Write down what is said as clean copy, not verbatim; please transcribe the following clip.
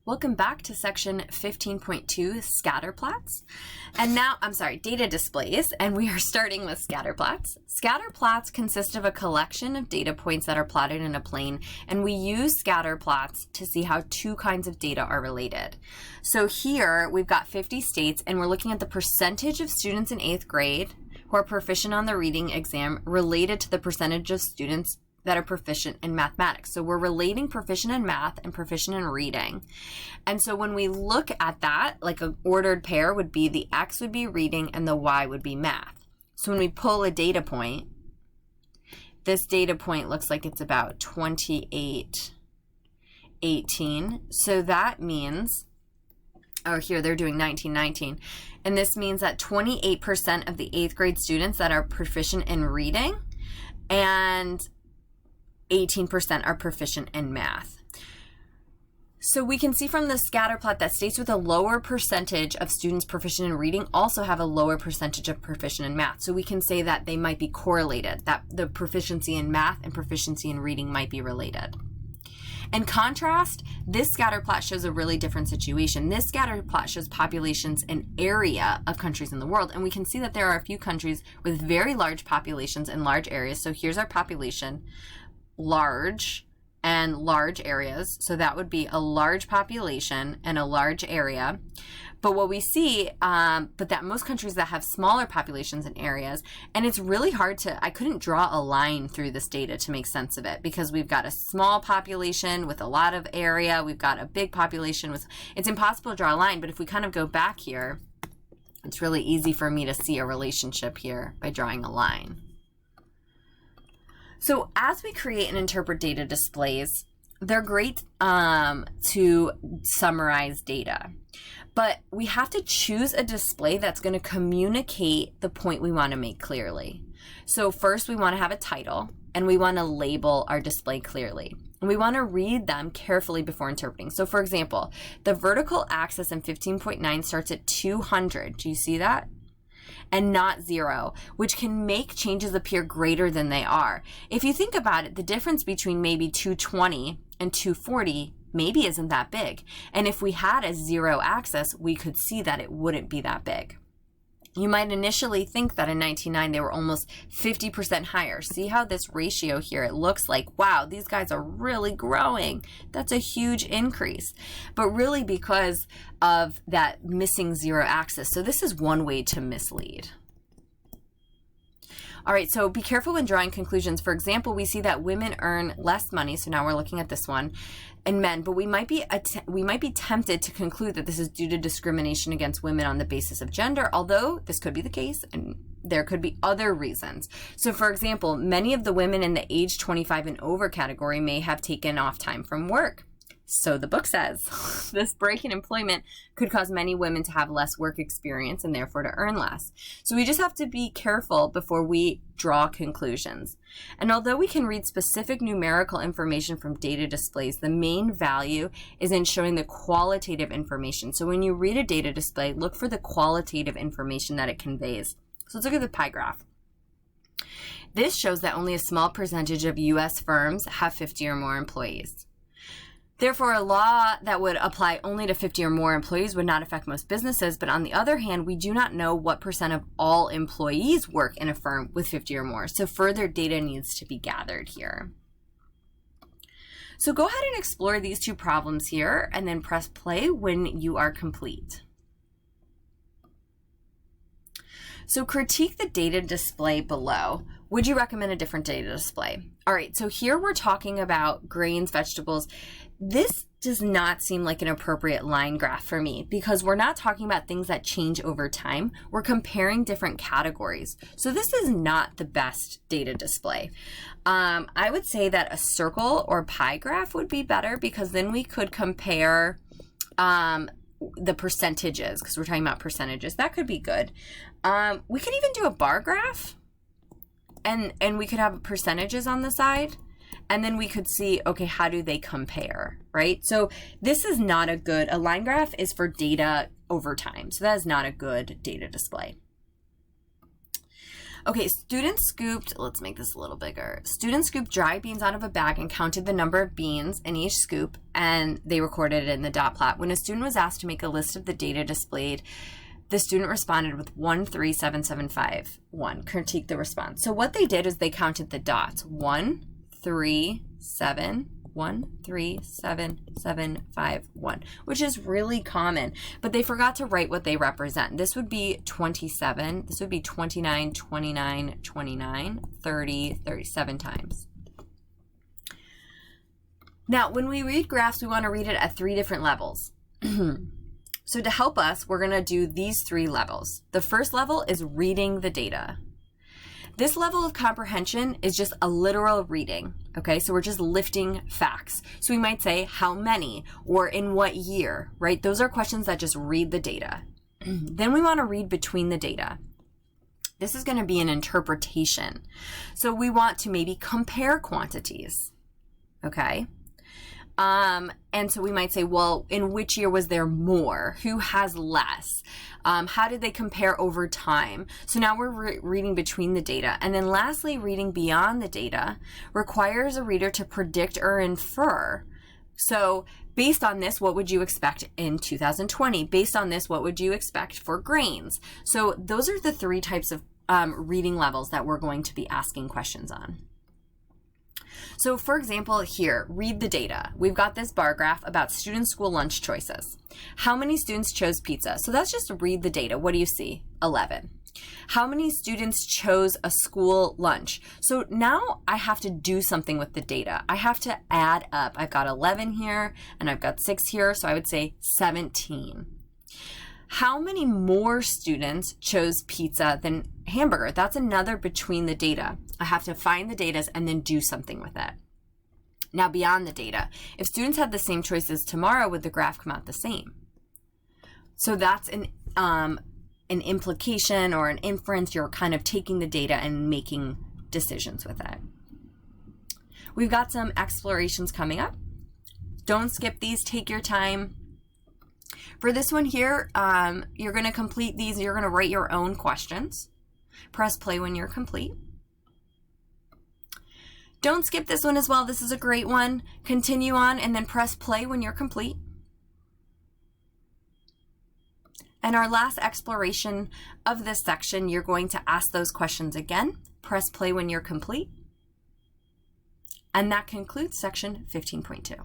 Welcome back to section 15.2, scatterplots. And now, data displays, and we are starting with scatterplots. Scatterplots consist of a collection of data points that are plotted in a plane, and we use scatterplots to see how two kinds of data are related. So here, we've got 50 states, and we're looking at the percentage of students in 8th grade who are proficient on the reading exam related to the percentage of students that are proficient in mathematics. So we're relating proficient in math and proficient in reading. And so when we look at that, like an ordered pair would be the X would be reading and the Y would be math. So when we pull a data point, this data point looks like it's about 2818. So that means, oh, here they're doing 1919. And this means that 28% of the 8th grade students that are proficient in reading and 18% are proficient in math. So we can see from the scatter plot that states with a lower percentage of students proficient in reading also have a lower percentage of proficient in math. So we can say that they might be correlated, that the proficiency in math and proficiency in reading might be related. In contrast, this scatter plot shows a really different situation. This scatter plot shows populations and area of countries in the world, and we can see that there are a few countries with very large populations and large areas. So here's our population, large and large areas. So that would be a large population and a large area. But what we see, but that most countries that have smaller populations and areas, and it's really hard I couldn't draw a line through this data to make sense of it because we've got a small population with a lot of area. We've got a big population with, it's impossible to draw a line, but if we kind of go back here, it's really easy for me to see a relationship here by drawing a line. So as we create and interpret data displays, they're great to summarize data, but we have to choose a display that's going to communicate the point we want to make clearly. So first we want to have a title, and we want to label our display clearly. And we want to read them carefully before interpreting. So for example, the vertical axis in 15.9 starts at 200. Do you see that? And not 0, which can make changes appear greater than they are. If you think about it, the difference between maybe 220 and 240 maybe isn't that big. And if we had a 0 axis, we could see that it wouldn't be that big. You might initially think that in 1909 they were almost 50% higher. See how this ratio here, it looks like, wow, these guys are really growing. That's a huge increase. But really because of that missing 0 axis. So this is one way to mislead. All right, so be careful when drawing conclusions. For example, we see that women earn less money, so now we're looking at this one, and men, but we might be tempted to conclude that this is due to discrimination against women on the basis of gender, although this could be the case, and there could be other reasons. So for example, many of the women in the age 25 and over category may have taken off time from work. So the book says this break in employment could cause many women to have less work experience and therefore to earn less. So we just have to be careful before we draw conclusions. And although we can read specific numerical information from data displays, the main value is in showing the qualitative information. So when you read a data display, look for the qualitative information that it conveys. So let's look at the pie graph. This shows that only a small percentage of U.S. firms have 50 or more employees. Therefore, a law that would apply only to 50 or more employees would not affect most businesses, but on the other hand, we do not know what % of all employees work in a firm with 50 or more, so further data needs to be gathered here. So go ahead and explore these two problems here, and then press play when you are complete. So critique the data display below. Would you recommend a different data display? All right, so here we're talking about grains, vegetables. This does not seem like an appropriate line graph for me because we're not talking about things that change over time. We're comparing different categories. So this is not the best data display. I would say that a circle or pie graph would be better because then we could compare the percentages because we're talking about percentages. That could be good. We could even do a bar graph and we could have percentages on the side. And then we could see, okay, how do they compare, right? So this is not a line graph is for data over time. So that is not a good data display. Okay, students scooped, let's make this a little bigger. Students scooped dry beans out of a bag and counted the number of beans in each scoop, and they recorded it in the dot plot. When a student was asked to make a list of the data displayed, the student responded with 13775. Critique the response. So what they did is they counted the dots. 1, 3, 7, 1, 3, 7, 7, 5, 1, which is really common, but they forgot to write what they represent. This would be 27. This would be 29, 29, 29, 30, 37 times. Now, when we read graphs, we want to read it at 3 different levels. So to help us, we're going to do these 3 levels. The first level is reading the data. This level of comprehension is just a literal reading, okay? So we're just lifting facts. So we might say how many or in what year, right? Those are questions that just read the data. Then we want to read between the data. This is going to be an interpretation. So we want to maybe compare quantities, okay? And so we might say, well, in which year was there more? Who has less? How did they compare over time? So now we're reading between the data. And then lastly, reading beyond the data requires a reader to predict or infer. So based on this, what would you expect in 2020? Based on this, what would you expect for grains? So those are the 3 types of reading levels that we're going to be asking questions on. So for example, here, read the data. We've got this bar graph about student school lunch choices. How many students chose pizza? So that's just read the data. What do you see? 11. How many students chose a school lunch? So now I have to do something with the data. I have to add up. I've got 11 here and I've got 6 here, so I would say 17. How many more students chose pizza than hamburger? That's another between the data. I have to find the data and then do something with it. Now beyond the data, if students had the same choices tomorrow, would the graph come out the same? So that's an implication or an inference. You're kind of taking the data and making decisions with it. We've got some explorations coming up. Don't skip these, take your time. For this one here, you're going to complete these. You're going to write your own questions. Press play when you're complete. Don't skip this one as well. This is a great one. Continue on and then press play when you're complete. And our last exploration of this section, you're going to ask those questions again. Press play when you're complete. And that concludes section 15.2.